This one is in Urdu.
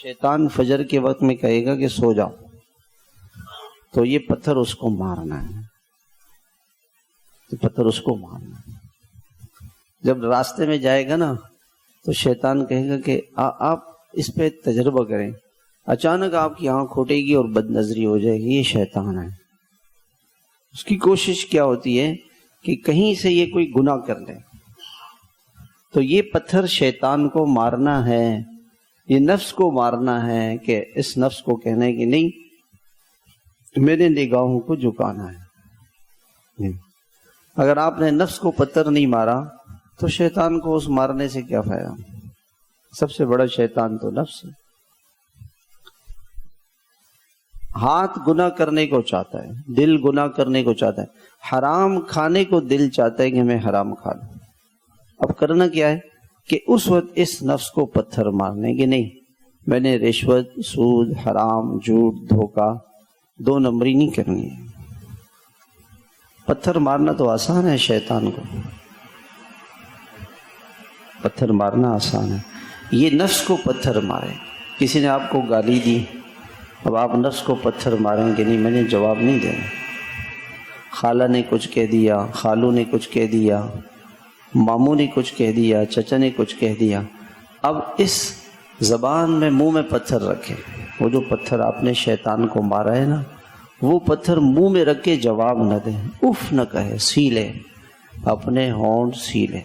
شیطان فجر کے وقت میں کہے گا کہ سو جاؤ، تو یہ پتھر اس کو مارنا ہے، تو پتھر اس کو مارنا ہے۔ جب راستے میں جائے گا نا تو شیطان کہے گا کہ آپ اس پہ تجربہ کریں، اچانک آپ کی آنکھ کھوٹے گی اور بد نظری ہو جائے گی، یہ شیطان ہے۔ اس کی کوشش کیا ہوتی ہے کہ کہیں سے یہ کوئی گناہ کر لے، تو یہ پتھر شیطان کو مارنا ہے، یہ نفس کو مارنا ہے، کہ اس نفس کو کہنا ہے کہ نہیں، میرے نگاہوں کو جھکانا ہے۔ اگر آپ نے نفس کو پتھر نہیں مارا تو شیطان کو اس مارنے سے کیا فائدہ؟ سب سے بڑا شیطان تو نفس ہے۔ ہاتھ گناہ کرنے کو چاہتا ہے، دل گناہ کرنے کو چاہتا ہے، حرام کھانے کو دل چاہتا ہے کہ میں حرام کھا لوں۔ اب کرنا کیا ہے کہ اس وقت اس نفس کو پتھر مارنے کہ نہیں، میں نے رشوت، سود، حرام، جھوٹ، دھوکہ، 2 نمبری نہیں کرنی ہے۔ پتھر مارنا تو آسان ہے، شیطان کو پتھر مارنا آسان ہے، یہ نفس کو پتھر مارے۔ کسی نے آپ کو گالی دی، اب آپ نفس کو پتھر ماریں کہ نہیں، میں نے جواب نہیں دینا۔ خالہ نے کچھ کہہ دیا، خالو نے کچھ کہہ دیا، ماموں نے کچھ کہہ دیا، چچا نے کچھ کہہ دیا، اب اس زبان میں منہ میں پتھر رکھے۔ وہ جو پتھر آپ نے شیطان کو مارا ہے نا، وہ پتھر منہ میں رکھ کے جواب نہ دے، اف نہ کہے، سی لے، اپنے ہونٹ سی لے۔